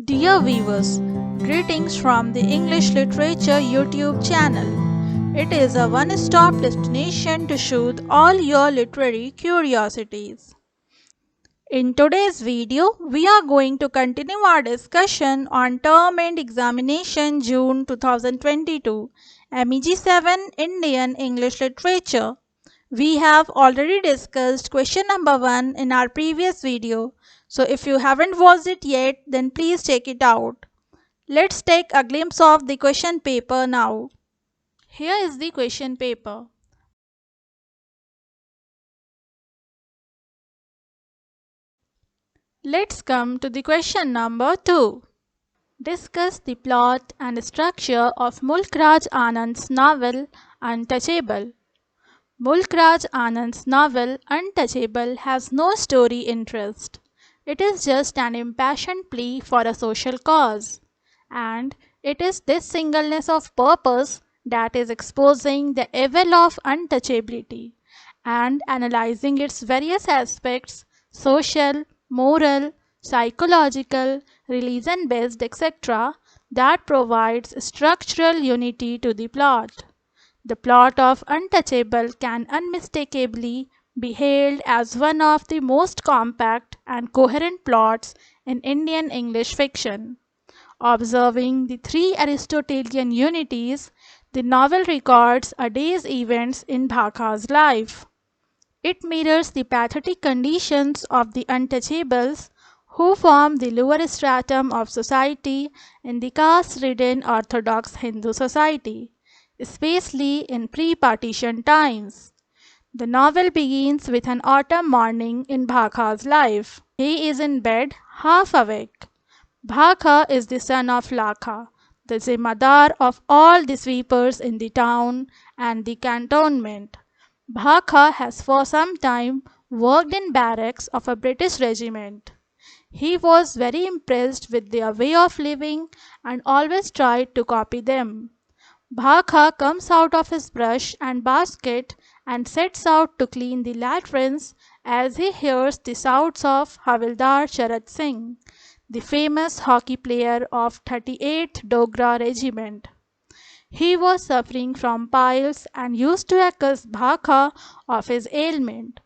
Dear viewers, greetings from the English Literature YouTube channel. It is a one-stop destination to soothe all your literary curiosities. In today's video, we are going to continue our discussion on Term End Examination June 2022, MEG 7 Indian English Literature. We have already discussed question number 1 in our previous video, so if you haven't watched it yet, then please check it out. Let's take a glimpse of the question paper now. Here is the question paper. Let's come to the question number 2. Discuss the plot and structure of Mulk Raj Anand's novel Untouchable. Mulk Raj Anand's novel Untouchable has no story interest. It is just an impassioned plea for a social cause. And it is this singleness of purpose that is exposing the evil of untouchability and analyzing its various aspects social, moral, psychological, religion-based, etc. that provides structural unity to the plot. The plot of Untouchable can unmistakably be hailed as one of the most compact and coherent plots in Indian English fiction. Observing the three Aristotelian unities, the novel records a day's events in Bhaka's life. It mirrors the pathetic conditions of the untouchables who form the lower stratum of society in the caste-ridden Orthodox Hindu society, especially in pre-partition times. The novel begins with an autumn morning in Bhaka's life. He is in bed, half awake. Bhaka is the son of Lakha, the Zimadar of all the sweepers in the town and the cantonment. Bhaka has for some time worked in barracks of a British regiment. He was very impressed with their way of living and always tried to copy them. Bhaka comes out of his brush and basket and sets out to clean the latrines as he hears the shouts of Havildar Charat Singh, the famous hockey player of 38th Dogra Regiment. He was suffering from piles and used to accuse Bhaka of his ailment.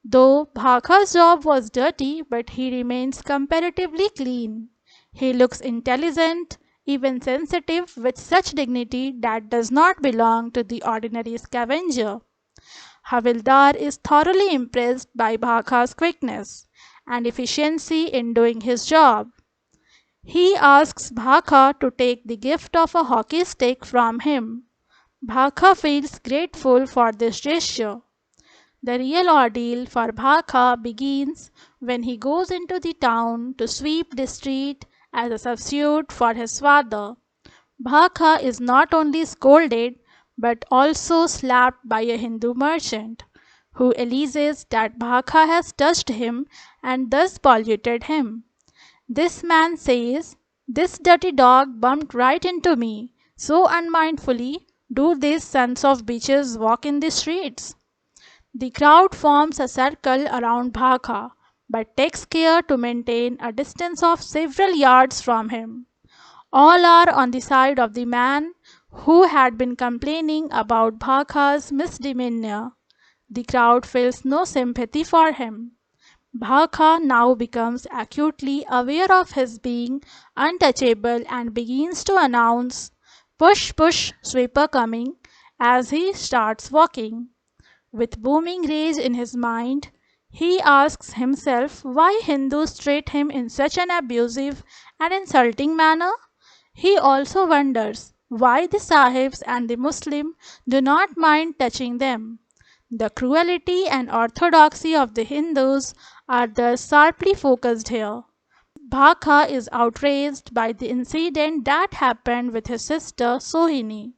Though Bhaka's job was dirty, but he remains comparatively clean. He looks intelligent, even sensitive, with such dignity that does not belong to the ordinary scavenger. Havildar is thoroughly impressed by Bhaka's quickness and efficiency in doing his job. He asks Bhaka to take the gift of a hockey stick from him. Bhaka feels grateful for this gesture. The real ordeal for Bhaka begins when he goes into the town to sweep the street as a substitute for his father. Bhaka is not only scolded but also slapped by a Hindu merchant, who alleges that Bhaka has touched him and thus polluted him. This man says, "This dirty dog bumped right into me. So unmindfully do these sons of bitches walk in the streets." The crowd forms a circle around Bhaka, but takes care to maintain a distance of several yards from him. All are on the side of the man who had been complaining about Bhaka's misdemeanor. The crowd feels no sympathy for him. Bhaka now becomes acutely aware of his being untouchable and begins to announce, "Push, push, sweeper coming," as he starts walking. With booming rage in his mind, he asks himself why Hindus treat him in such an abusive and insulting manner. He also wonders why the Sahibs and the Muslim do not mind touching them. The cruelty and orthodoxy of the Hindus are thus sharply focused here. Bhaka is outraged by the incident that happened with his sister Sohini.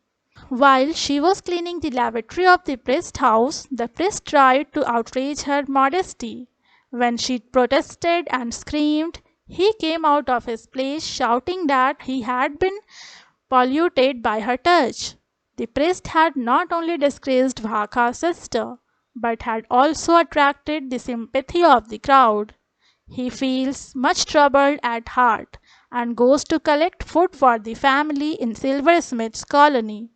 While she was cleaning the lavatory of the priest house, the priest tried to outrage her modesty. When she protested and screamed, he came out of his place shouting that he had been polluted by her touch. The priest had not only disgraced Bhaka's sister, but had also attracted the sympathy of the crowd. He feels much troubled at heart, and goes to collect food for the family in Silversmith's colony.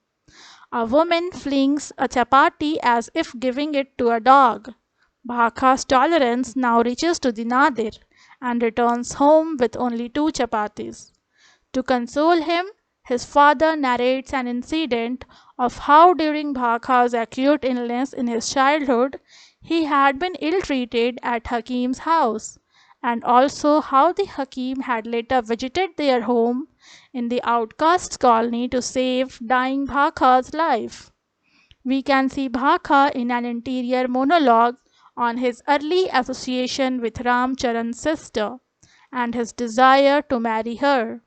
A woman flings a chapati as if giving it to a dog. Bhaka's tolerance now reaches to the Nadir and returns home with only 2 chapatis. To console him, his father narrates an incident of how during Bhaka's acute illness in his childhood, he had been ill-treated at Hakim's house, and also how the Hakim had later visited their home in the outcasts colony to save dying Bhaka's life. We can see Bhaka in an interior monologue on his early association with Ram Charan's sister and his desire to marry her.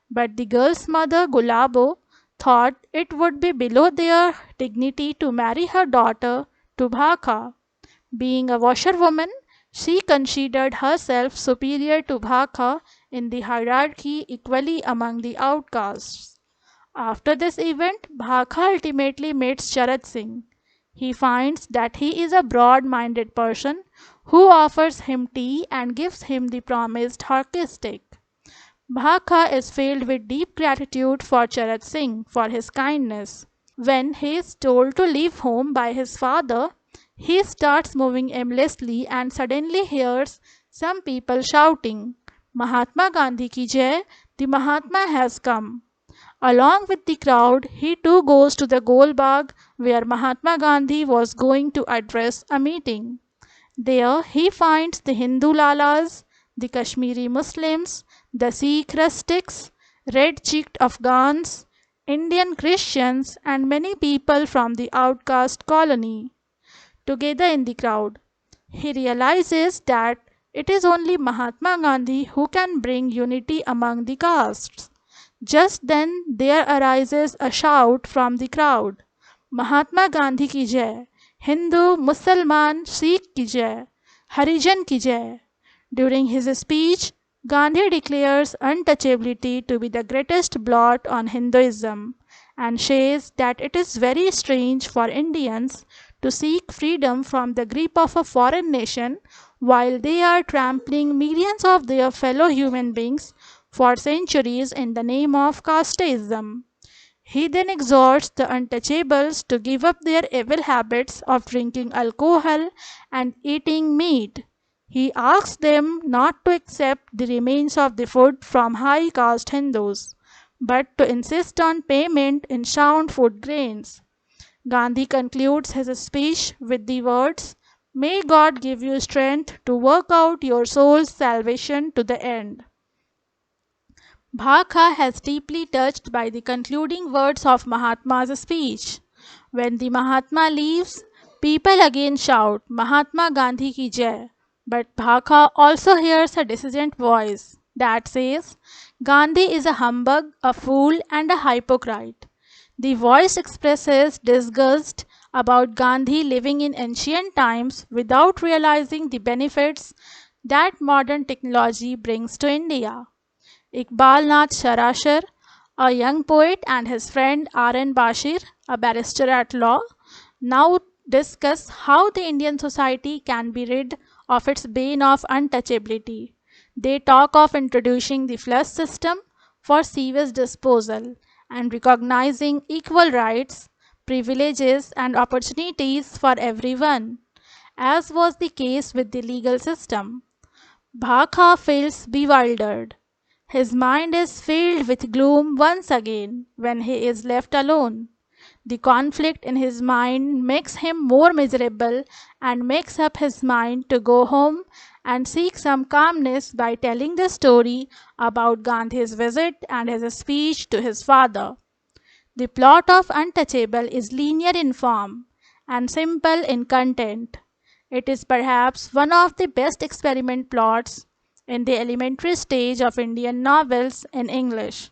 But the girl's mother, Gulabo, thought it would be below their dignity to marry her daughter to Bhaka. Being a washerwoman, she considered herself superior to Bhaka in the hierarchy equally among the outcasts. After this event, Bhaka ultimately meets Charat Singh. He finds that he is a broad-minded person who offers him tea and gives him the promised hockey stick. Bhaka is filled with deep gratitude for Charat Singh for his kindness. When he is told to leave home by his father, he starts moving aimlessly and suddenly hears some people shouting, Mahatma Gandhi ki jai, the Mahatma has come. Along with the crowd, he too goes to the Gol Bagh where Mahatma Gandhi was going to address a meeting. There he finds the Hindu Lalas, the Kashmiri Muslims, the Sikh rustics, red-cheeked Afghans, Indian Christians and many people from the outcast colony together in the crowd. He realizes that it is only Mahatma Gandhi who can bring unity among the castes. Just then there arises a shout from the crowd, Mahatma Gandhi ki jai, Hindu, Musalman, Sikh ki jai, Harijan ki jai. During his speech, Gandhi declares untouchability to be the greatest blot on Hinduism and says that it is very strange for Indians to seek freedom from the grip of a foreign nation while they are trampling millions of their fellow human beings for centuries in the name of casteism. He then exhorts the untouchables to give up their evil habits of drinking alcohol and eating meat. He asks them not to accept the remains of the food from high caste Hindus, but to insist on payment in sound food grains. Gandhi concludes his speech with the words, May God give you strength to work out your soul's salvation to the end. Bhaka has deeply touched by the concluding words of Mahatma's speech. When the Mahatma leaves, people again shout, Mahatma Gandhi ki jai. But Bhaka also hears a dissonant voice that says, Gandhi is a humbug, a fool and a hypocrite. The voice expresses disgust about Gandhi living in ancient times without realizing the benefits that modern technology brings to India. Iqbal Nath Sharashar, a young poet, and his friend R.N. Bashir, a barrister at law, now discuss how the Indian society can be rid of its bane of untouchability. They talk of introducing the flush system for sewage disposal and recognizing equal rights, privileges, and opportunities for everyone, as was the case with the legal system. Bhaka feels bewildered. His mind is filled with gloom once again when he is left alone. The conflict in his mind makes him more miserable and makes up his mind to go home and seek some calmness by telling the story about Gandhi's visit and his speech to his father. The plot of Untouchable is linear in form and simple in content. It is perhaps one of the best experiment plots in the elementary stage of Indian novels in English.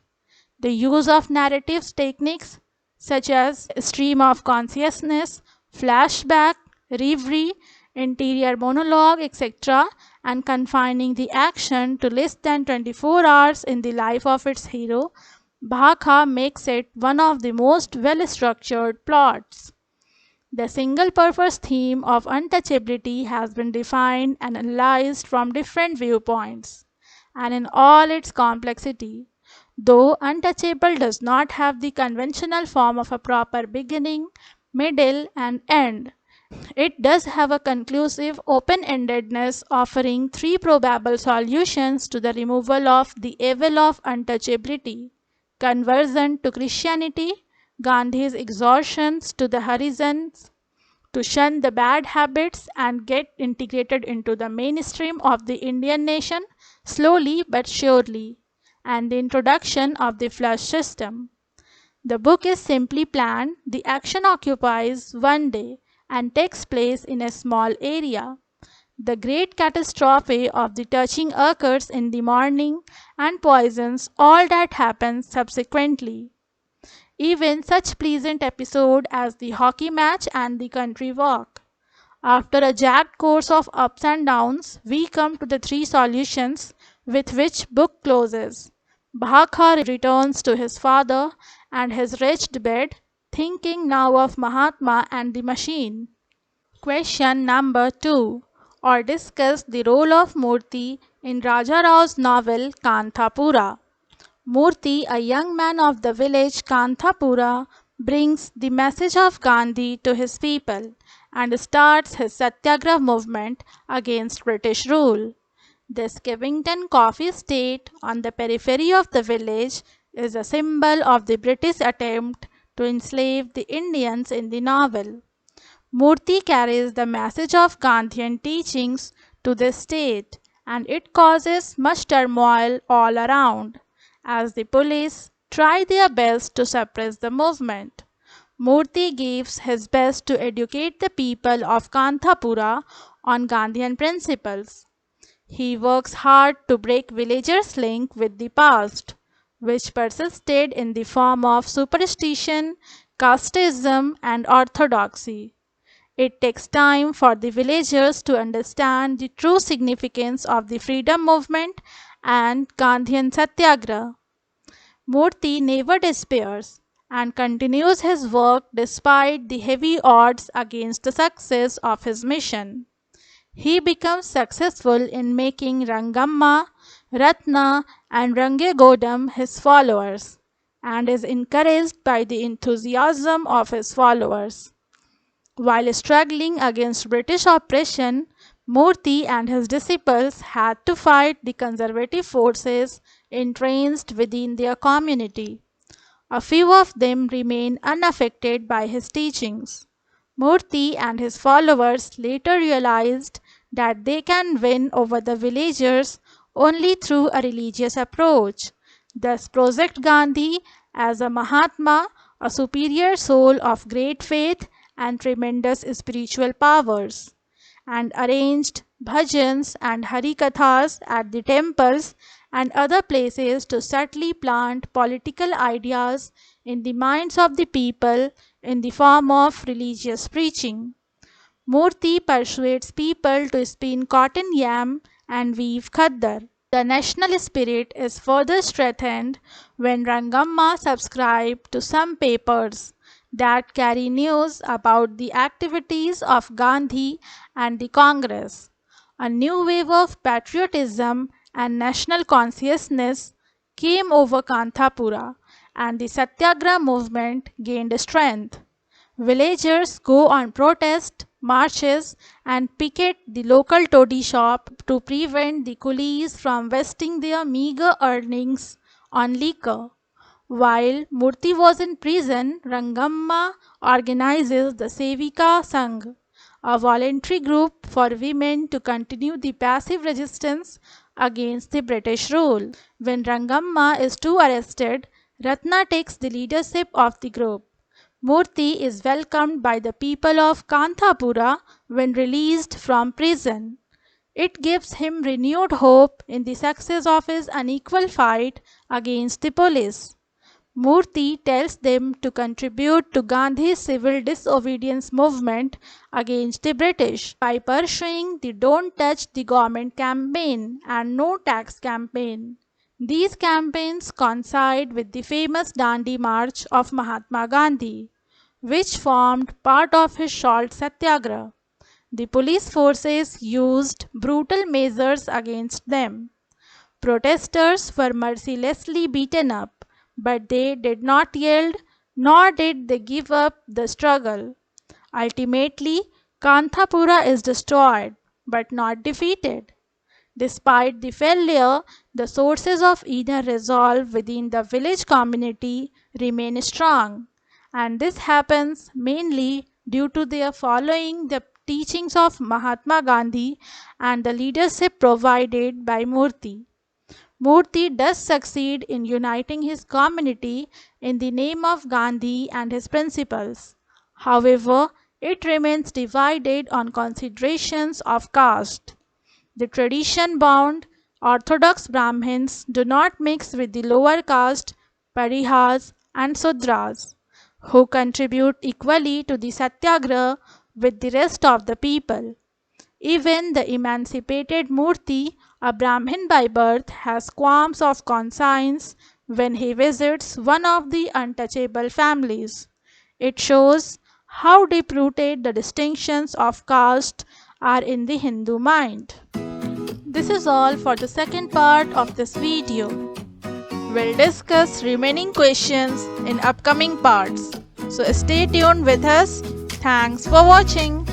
The use of narrative techniques such as stream of consciousness, flashback, reverie, interior monologue, etc., and confining the action to less than 24 hours in the life of its hero, Bhaka makes it one of the most well-structured plots. The single-purpose theme of untouchability has been defined and analyzed from different viewpoints. and in all its complexity. Though Untouchable does not have the conventional form of a proper beginning, middle, and end, it does have a conclusive open-endedness, offering three probable solutions to the removal of the evil of untouchability: conversion to Christianity, Gandhi's exhortations to the horizons to shun the bad habits and get integrated into the mainstream of the Indian nation slowly but surely, and the introduction of the flush system. The book is simply planned. The action occupies one day and takes place in a small area. The great catastrophe of the touching occurs in the morning and poisons all that happens subsequently. Even such pleasant episode as the hockey match and the country walk. After a jagged course of ups and downs, we come to the three solutions with which book closes. Bhakha returns to his father and his wretched bed, thinking now of Mahatma and the machine. Question number 2. Or discuss the role of Murthy in Raja Rao's novel Kanthapura. Murthy, a young man of the village Kanthapura, brings the message of Gandhi to his people and starts his Satyagraha movement against British rule. This Kevington coffee estate on the periphery of the village is a symbol of the British attempt to enslave the Indians in the novel. Murthy carries the message of Gandhian teachings to the state, and it causes much turmoil all around, as the police try their best to suppress the movement. Murthy gives his best to educate the people of Kanthapura on Gandhian principles. He works hard to break villagers' link with the past, which persisted in the form of superstition, casteism, and orthodoxy. It takes time for the villagers to understand the true significance of the freedom movement and Gandhian Satyagraha. Murthy never despairs and continues his work despite the heavy odds against the success of his mission. He becomes successful in making Rangamma, Ratna, and Rangegodam his followers, and is encouraged by the enthusiasm of his followers. While struggling against British oppression, Murthy and his disciples had to fight the conservative forces entrenched within their community. A few of them remain unaffected by his teachings. Murthy and his followers later realized that they can win over the villagers only through a religious approach. Thus project Gandhi as a Mahatma, a superior soul of great faith and tremendous spiritual powers, and arranged bhajans and harikathas at the temples and other places to subtly plant political ideas in the minds of the people in the form of religious preaching. Murthy persuades people to spin cotton yam and weave khaddar. The national spirit is further strengthened when Rangamma subscribed to some papers that carry news about the activities of Gandhi and the Congress. A new wave of patriotism and national consciousness came over Kanthapura, and the Satyagraha movement gained strength. Villagers go on protest marches and picket the local toddy shop to prevent the coolies from wasting their meager earnings on liquor. While Murthy was in prison, Rangamma organizes the Sevika Sangh, a voluntary group for women to continue the passive resistance against the British rule. When Rangamma is too arrested, Ratna takes the leadership of the group. Murthy is welcomed by the people of Kanthapura when released from prison. It gives him renewed hope in the success of his unequal fight against the police. Murthy tells them to contribute to Gandhi's civil disobedience movement against the British by pursuing the Don't Touch the Government campaign and No Tax campaign. These campaigns coincide with the famous Dandi March of Mahatma Gandhi, which formed part of his short satyagraha. The police forces used brutal measures against them. Protesters were mercilessly beaten up, but they did not yield, nor did they give up the struggle. Ultimately, Kanthapura is destroyed, but not defeated. Despite the failure, the sources of inner resolve within the village community remain strong, and this happens mainly due to their following the teachings of Mahatma Gandhi and the leadership provided by Murthy. Murthy does succeed in uniting his community in the name of Gandhi and his principles. However, it remains divided on considerations of caste. The tradition bound Orthodox Brahmins do not mix with the lower caste Parihas and Sudras, who contribute equally to the Satyagraha with the rest of the people. Even the emancipated Murthy, a Brahmin by birth, has qualms of conscience when he visits one of the untouchable families. It shows how deep rooted the distinctions of caste are in the Hindu mind. This is all for the second part of this video. We'll discuss remaining questions in upcoming parts. So stay tuned with us. Thanks for watching.